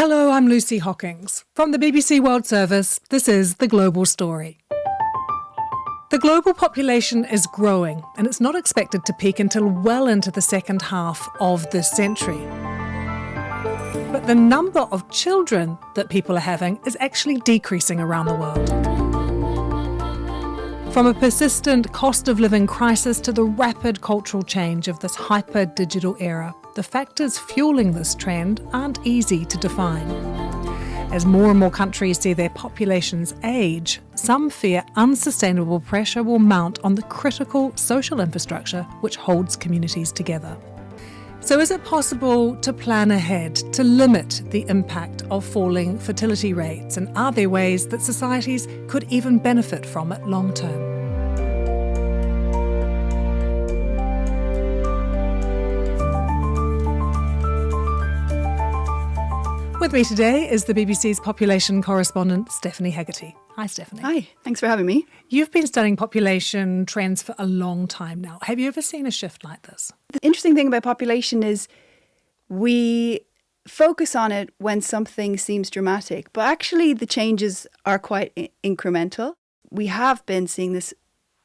Hello, I'm Lucy Hockings. From the BBC World Service, this is The Global Story. The global population is growing, and it's not expected to peak until well into the second half of this century. But the number of children that people are having is actually decreasing around the world. From a persistent cost of living crisis to the rapid cultural change of this hyper-digital era, the factors fueling this trend aren't easy to define. As more and more countries see their populations age, some fear unsustainable pressure will mount on the critical social infrastructure which holds communities together. So is it possible to plan ahead to limit the impact of falling fertility rates, and are there ways that societies could even benefit from it long term? With me today is the BBC's population correspondent, Stephanie Hegarty. Hi, Stephanie. Hi, thanks for having me. You've been studying population trends for a long time now. Have you ever seen a shift like this? The interesting thing about population is we focus on it when something seems dramatic, but actually the changes are quite incremental. We have been seeing this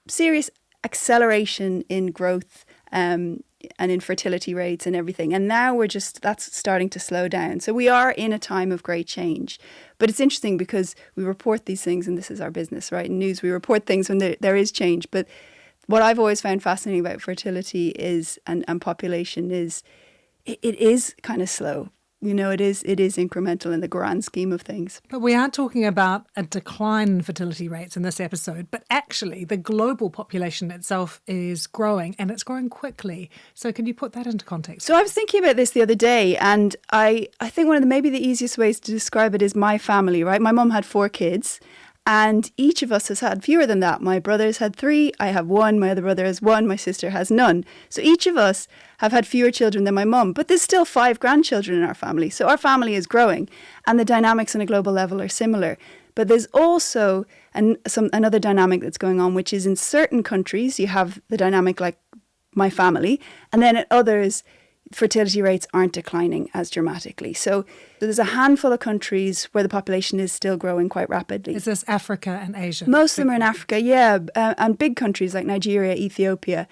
serious acceleration in growth and in fertility rates and everything. And now that's starting to slow down. So we are in a time of great change. But it's interesting because we report these things, and this is our business, right? In news, we report things when there is change. But what I've always found fascinating about fertility is, and population is, it is kind of slow. You know, it is incremental in the grand scheme of things. But we aren't talking about a decline in fertility rates in this episode, but actually the global population itself is growing, and it's growing quickly. So can you put that into context? So I was thinking about this the other day, and I think one of maybe the easiest ways to describe it is my family, right? My mum had 4 kids, and each of us has had fewer than that. My brother's had 3, I have 1, my other brother has 1, my sister has none. So each of us have had fewer children than my mum, but there's still 5 grandchildren in our family. So our family is growing, and the dynamics on a global level are similar. But there's also another dynamic that's going on, which is in certain countries, you have the dynamic like my family, and then at others, fertility rates aren't declining as dramatically. So there's a handful of countries where the population is still growing quite rapidly. Is this Africa and Asia? Most of them are in Africa, yeah. And big countries like Nigeria, Ethiopia,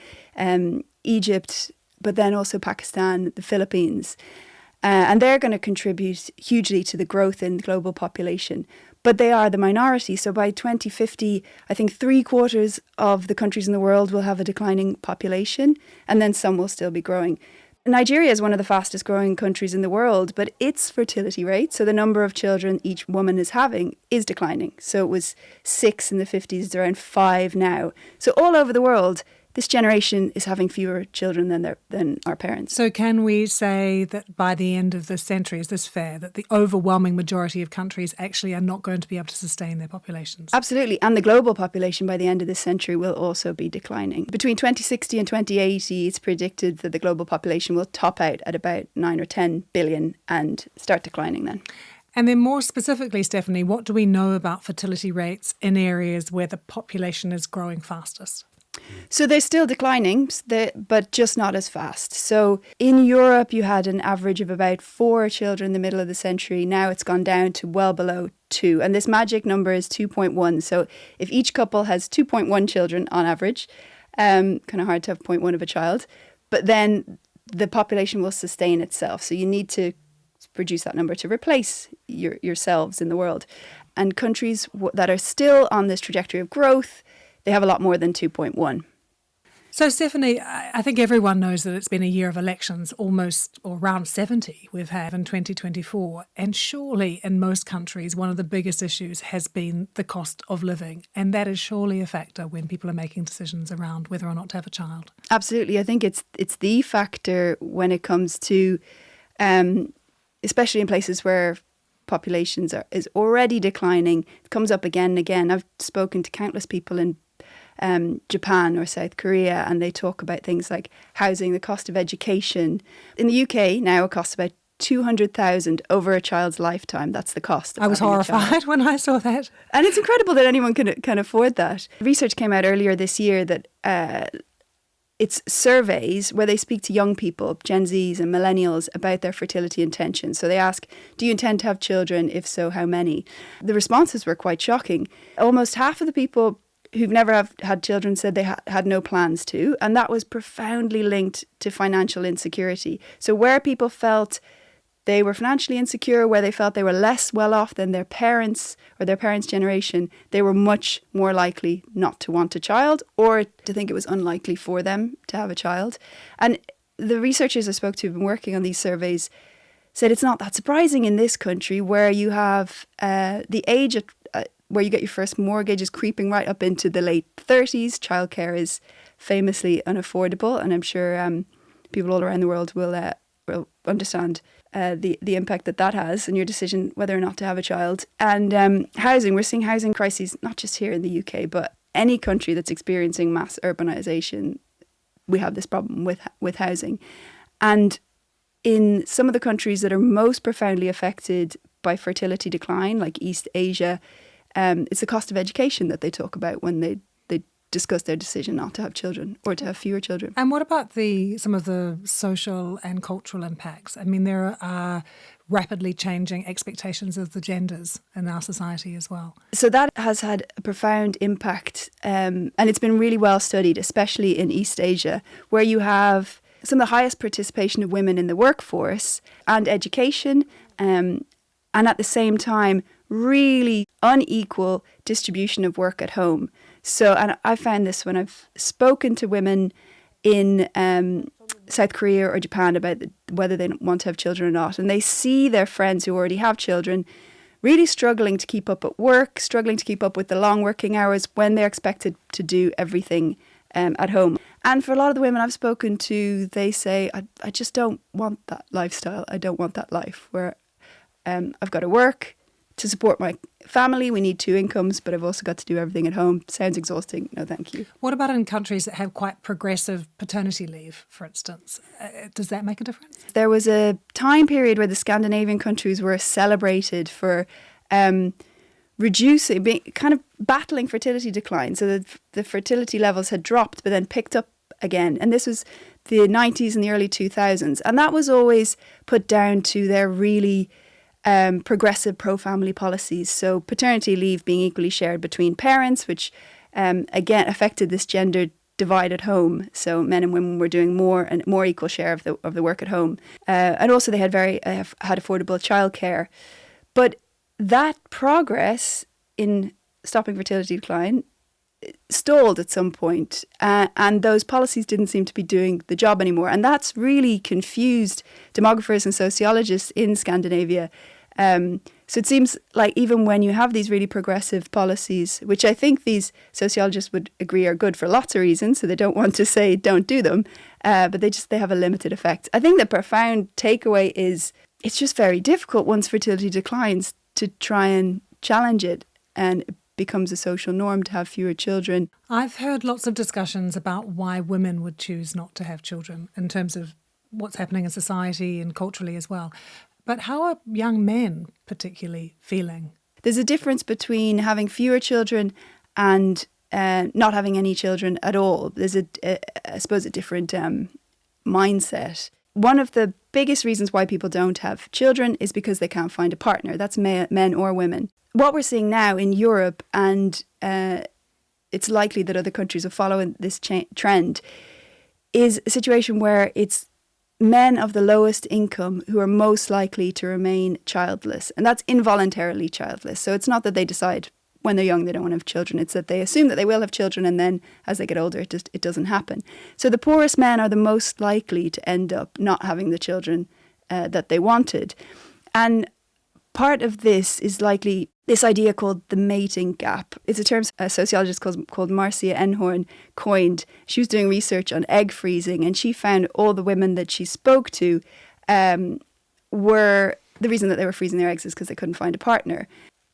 Egypt, but then also Pakistan, the Philippines. And they're going to contribute hugely to the growth in the global population. But they are the minority. So by 2050, I think 3/4 of the countries in the world will have a declining population, and then some will still be growing. Nigeria is one of the fastest growing countries in the world, but its fertility rate, so the number of children each woman is having, is declining. So it was 6 in the 50s, it's around 5 now. So all over the world, this generation is having fewer children than our parents. So can we say that by the end of this century, is this fair, that the overwhelming majority of countries actually are not going to be able to sustain their populations? Absolutely. And the global population by the end of this century will also be declining. Between 2060 and 2080, it's predicted that the global population will top out at about 9 or 10 billion and start declining then. And then more specifically, Stephanie, what do we know about fertility rates in areas where the population is growing fastest? So they're still declining, but just not as fast. So in Europe, you had an average of about 4 children in the middle of the century. Now it's gone down to well below 2. And this magic number is 2.1. So if each couple has 2.1 children on average, kind of hard to have 0.1 of a child, but then the population will sustain itself. So you need to produce that number to replace yourselves in the world. And countries that are still on this trajectory of growth, they have a lot more than 2.1. So, Stephanie, I think everyone knows that it's been a year of elections, almost or around 70 we've had in 2024. And surely in most countries, one of the biggest issues has been the cost of living. And that is surely a factor when people are making decisions around whether or not to have a child. Absolutely. I think it's the factor when it comes to, especially in places where populations is already declining. It comes up again and again. I've spoken to countless people in Japan or South Korea, and they talk about things like housing, the cost of education. In the UK now, it costs about 200,000 over a child's lifetime. That's the cost. I was horrified when I saw that. And it's incredible that anyone can afford that. Research came out earlier this year that it's surveys where they speak to young people, Gen Zs and millennials, about their fertility intentions. So they ask, do you intend to have children? If so, how many? The responses were quite shocking. Almost half of the people who've never had children said they had no plans to, and that was profoundly linked to financial insecurity. So where people felt they were financially insecure, where they felt they were less well off than their parents or their parents' generation, they were much more likely not to want a child or to think it was unlikely for them to have a child. And the researchers I spoke to who've been working on these surveys said it's not that surprising in this country where you have the age where you get your first mortgage is creeping right up into the late 30s. Childcare is famously unaffordable, and I'm sure people all around the world will understand the impact that has on your decision whether or not to have a child. And housing, we're seeing housing crises, not just here in the UK, but any country that's experiencing mass urbanisation, we have this problem with housing. And in some of the countries that are most profoundly affected by fertility decline, like East Asia, it's the cost of education that they talk about when they discuss their decision not to have children or to have fewer children. And what about some of the social and cultural impacts? I mean, there are rapidly changing expectations of the genders in our society as well. So that has had a profound impact, and it's been really well studied, especially in East Asia, where you have some of the highest participation of women in the workforce and education, and at the same time, really unequal distribution of work at home. So, and I found this when I've spoken to women in South Korea or Japan about whether they want to have children or not, and they see their friends who already have children really struggling to keep up at work, struggling to keep up with the long working hours when they're expected to do everything at home. And for a lot of the women I've spoken to, they say, I just don't want that lifestyle. I don't want that life where I've got to work to support my family. We need 2 incomes, but I've also got to do everything at home. Sounds exhausting. No, thank you. What about in countries that have quite progressive paternity leave, for instance? Does that make a difference? There was a time period where the Scandinavian countries were celebrated for reducing, kind of battling fertility decline. So the fertility levels had dropped, but then picked up again. And this was the 90s and the early 2000s. And that was always put down to their really progressive pro-family policies. So paternity leave being equally shared between parents, which again affected this gender divide at home. So men and women were doing more equal share of the work at home, and also they had had affordable childcare. But that progress in stopping fertility decline stalled at some point, and those policies didn't seem to be doing the job anymore. And that's really confused demographers and sociologists in Scandinavia. So it seems like even when you have these really progressive policies, which I think these sociologists would agree are good for lots of reasons, so they don't want to say don't do them, but they have a limited effect. I think the profound takeaway is it's just very difficult once fertility declines to try and challenge it, and it becomes a social norm to have fewer children. I've heard lots of discussions about why women would choose not to have children in terms of what's happening in society and culturally as well. But how are young men particularly feeling? There's a difference between having fewer children and not having any children at all. There's I suppose, a different mindset. One of the biggest reasons why people don't have children is because they can't find a partner. That's men or women. What we're seeing now in Europe, and it's likely that other countries will follow in this trend, is a situation where it's men of the lowest income who are most likely to remain childless. And that's involuntarily childless. So it's not that they decide when they're young they don't want to have children. It's that they assume that they will have children, and then as they get older it doesn't happen. So the poorest men are the most likely to end up not having the children that they wanted. And part of this is likely this idea called the mating gap. It's a term a sociologist called Marcia Enhorn coined. She was doing research on egg freezing, and she found all the women that she spoke to were the reason that they were freezing their eggs is because they couldn't find a partner.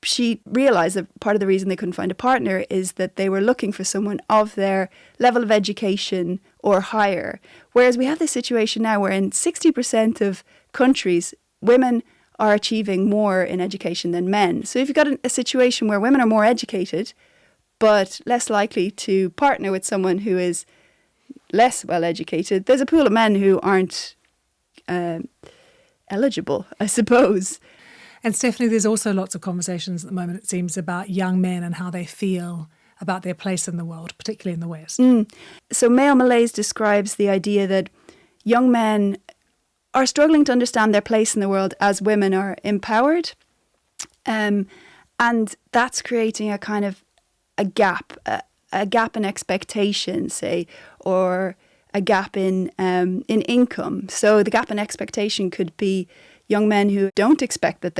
She realised that part of the reason they couldn't find a partner is that they were looking for someone of their level of education or higher. Whereas we have this situation now where in 60% of countries, women are achieving more in education than men. So if you've got a situation where women are more educated, but less likely to partner with someone who is less well educated, there's a pool of men who aren't eligible, I suppose. And Stephanie, there's also lots of conversations at the moment, it seems, about young men and how they feel about their place in the world, particularly in the West. So Mayo Malaise describes the idea that young men are struggling to understand their place in the world as women are empowered. And that's creating a kind of a gap in expectation, say, or a gap in income. So the gap in expectation could be young men who don't expect that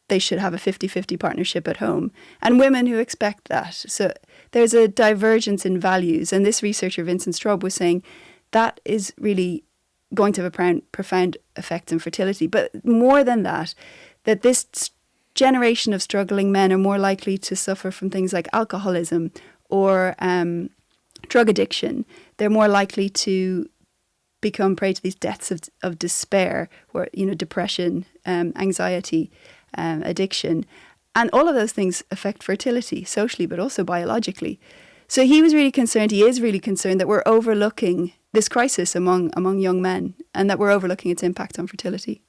they should have a 50-50 partnership at home, and women who expect that. So there's a divergence in values. And this researcher, Vincent Straub, was saying that is really going to have a profound effect on fertility. But more than that this generation of struggling men are more likely to suffer from things like alcoholism or drug addiction. They're more likely to become prey to these deaths of despair, or depression, anxiety, addiction. And all of those things affect fertility socially, but also biologically. So he is really concerned that we're overlooking this crisis among young men, and that we're overlooking its impact on fertility.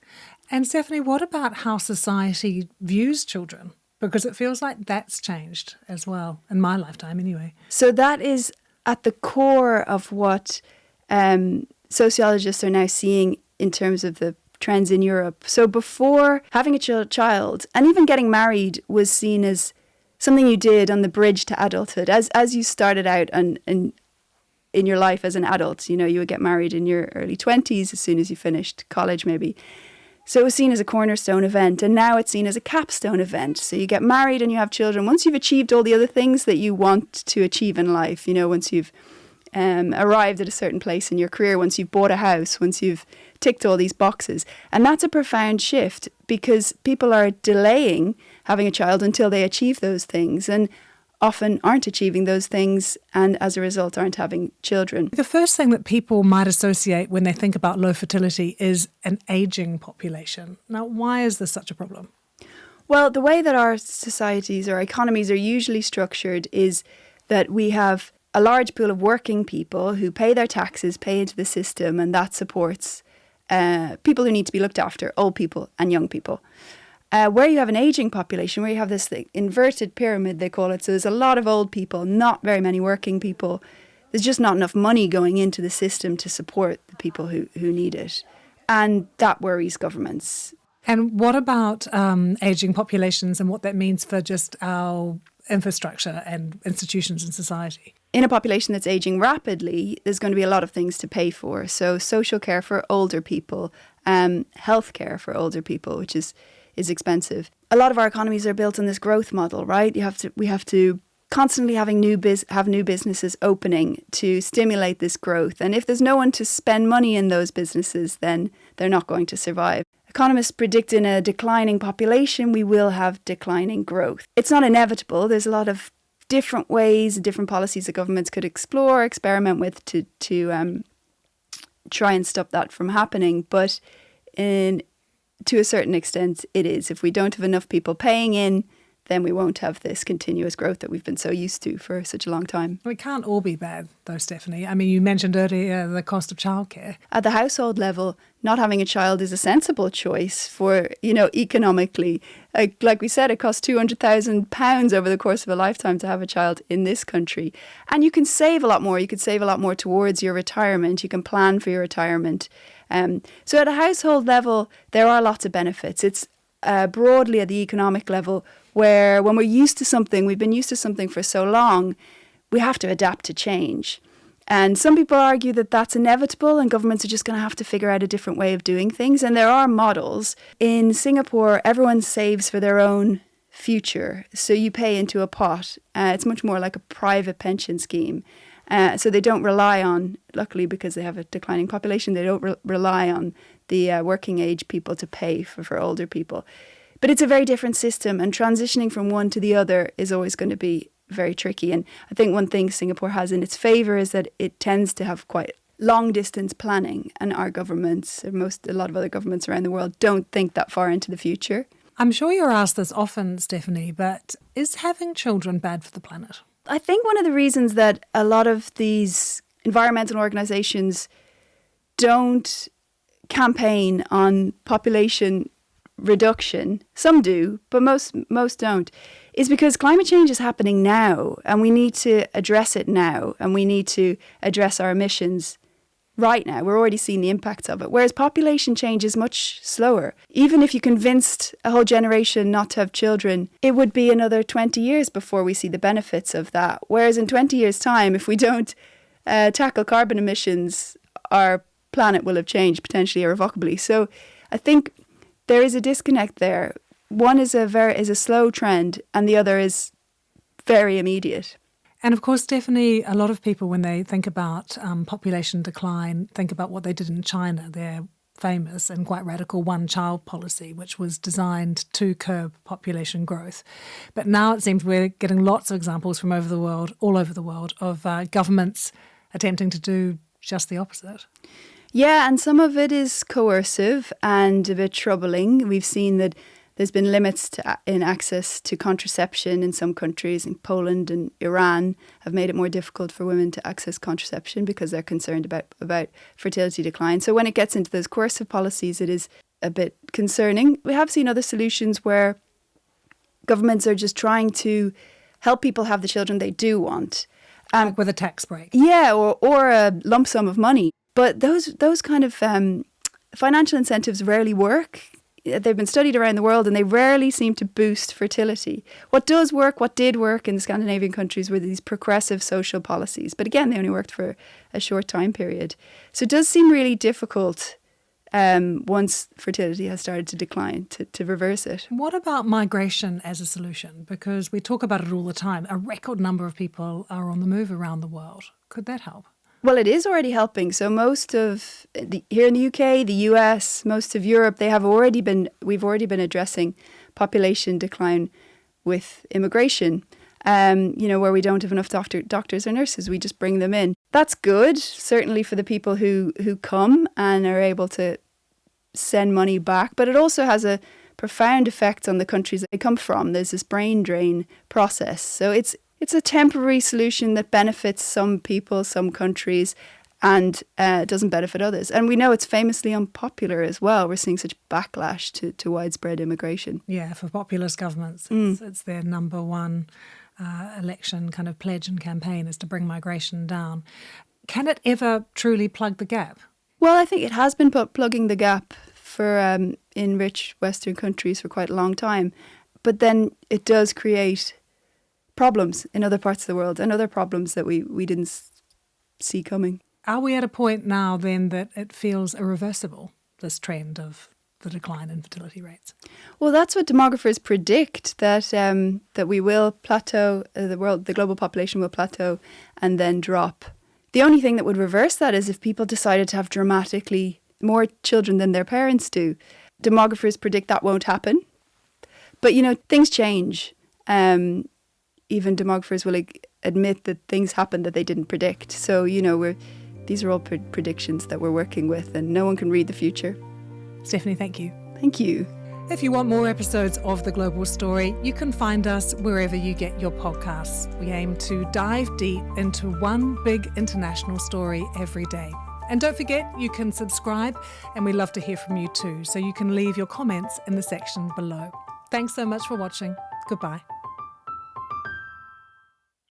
And Stephanie, what about how society views children? Because it feels like that's changed as well, in my lifetime anyway. So that is at the core of what sociologists are now seeing in terms of the trends in Europe. So before, having a child and even getting married was seen as something you did on the bridge to adulthood. As you started out in your life as an adult, you would get married in your early 20s as soon as you finished college maybe. So it was seen as a cornerstone event, and now it's seen as a capstone event. So you get married and you have children. Once you've achieved all the other things that you want to achieve in life, once you've arrived at a certain place in your career, once you've bought a house, once you've ticked all these boxes. And that's a profound shift, because people are delaying having a child until they achieve those things, and often aren't achieving those things, and as a result aren't having children. The first thing that people might associate when they think about low fertility is an ageing population. Now, why is this such a problem? Well, the way that our societies or economies are usually structured is that we have a large pool of working people who pay their taxes, pay into the system, and that supports people who need to be looked after, old people and young people. Where you have an ageing population, where you have this inverted pyramid, they call it, so there's a lot of old people, not very many working people. There's just not enough money going into the system to support the people who need it. And that worries governments. And what about ageing populations and what that means for just our infrastructure and institutions in society? In a population that's aging rapidly, there's going to be a lot of things to pay for. So social care for older people, health care for older people, which is expensive. A lot of our economies are built on this growth model, right? We have to constantly have new businesses opening to stimulate this growth. And if there's no one to spend money in those businesses, then they're not going to survive. Economists predict in a declining population, we will have declining growth. It's not inevitable. There's a lot of different ways, different policies that governments could experiment with to try and stop that from happening. But to a certain extent, it is. If we don't have enough people paying in, then we won't have this continuous growth that we've been so used to for such a long time. It can't all be bad, though, Stephanie. I mean, you mentioned earlier the cost of childcare. At the household level, not having a child is a sensible choice for, economically. Like we said, it costs £200,000 over the course of a lifetime to have a child in this country. And you can save a lot more. You could save a lot more towards your retirement. You can plan for your retirement. So at a household level, there are lots of benefits. It's broadly at the economic level, where when we're used to something, we've been used to something for so long, we have to adapt to change. And some people argue that that's inevitable and governments are just going to have to figure out a different way of doing things. And there are models. In Singapore, everyone saves for their own future. So you pay into a pot. It's much more like a private pension scheme. So they don't rely on, luckily because they have a declining population, they don't rely on the working age people to pay for older people. But it's a very different system, and transitioning from one to the other is always going to be very tricky. And I think one thing Singapore has in its favour is that it tends to have quite long distance planning, and our governments, a lot of other governments around the world, don't think that far into the future. I'm sure you're asked this often, Stephanie, but is having children bad for the planet? I think one of the reasons that a lot of these environmental organizations don't campaign on population reduction, some do, but most don't, is because climate change is happening now and we need to address it now, and we need to address our emissions right now. We're already seeing the impacts of it, whereas population change is much slower. Even if you convinced a whole generation not to have children, it would be another 20 years before we see the benefits of that. Whereas in 20 years' time, if we don't tackle carbon emissions, our planet will have changed potentially irrevocably. So I think there is a disconnect there. One is a slow trend, and the other is very immediate. And of course, Stephanie, a lot of people, when they think about population decline, think about what they did in China, their famous and quite radical one-child policy, which was designed to curb population growth. But now it seems we're getting lots of examples from all over the world, of governments attempting to do just the opposite. Yeah, and some of it is coercive and a bit troubling. We've seen that there's been limits in access to contraception in some countries. In Poland and Iran have made it more difficult for women to access contraception because they're concerned about fertility decline. So when it gets into those coercive policies, it is a bit concerning. We have seen other solutions where governments are just trying to help people have the children they do want. Like with a tax break. Yeah, or a lump sum of money. But those kind of financial incentives rarely work. They've been studied around the world and they rarely seem to boost fertility. What did work in the Scandinavian countries were these progressive social policies. But again, they only worked for a short time period. So it does seem really difficult once fertility has started to decline to reverse it. What about migration as a solution? Because we talk about it all the time. A record number of people are on the move around the world. Could that help? Well, it is already helping. So here in the UK, the US, most of Europe, we've already been addressing population decline with immigration. Where we don't have enough doctors or nurses, we just bring them in. That's good, certainly for the people who come and are able to send money back. But it also has a profound effect on the countries that they come from. There's this brain drain process. So it's a temporary solution that benefits some people, some countries, and doesn't benefit others. And we know it's famously unpopular as well. We're seeing such backlash to widespread immigration. Yeah, for populist governments, it's their number one election kind of pledge and campaign is to bring migration down. Can it ever truly plug the gap? Well, I think it has been plugging the gap for in rich Western countries for quite a long time. But then it does create problems in other parts of the world and other problems that we didn't see coming. Are we at a point now then that it feels irreversible, this trend of the decline in fertility rates? Well, that's what demographers predict, that we will plateau, the global population will plateau and then drop. The only thing that would reverse that is if people decided to have dramatically more children than their parents do. Demographers predict that won't happen. But, things change. Even demographers will admit that things happen that they didn't predict. So, these are all predictions that we're working with, and no one can read the future. Stephanie, thank you. Thank you. If you want more episodes of The Global Story, you can find us wherever you get your podcasts. We aim to dive deep into one big international story every day. And don't forget, you can subscribe, and we love to hear from you too. So you can leave your comments in the section below. Thanks so much for watching. Goodbye.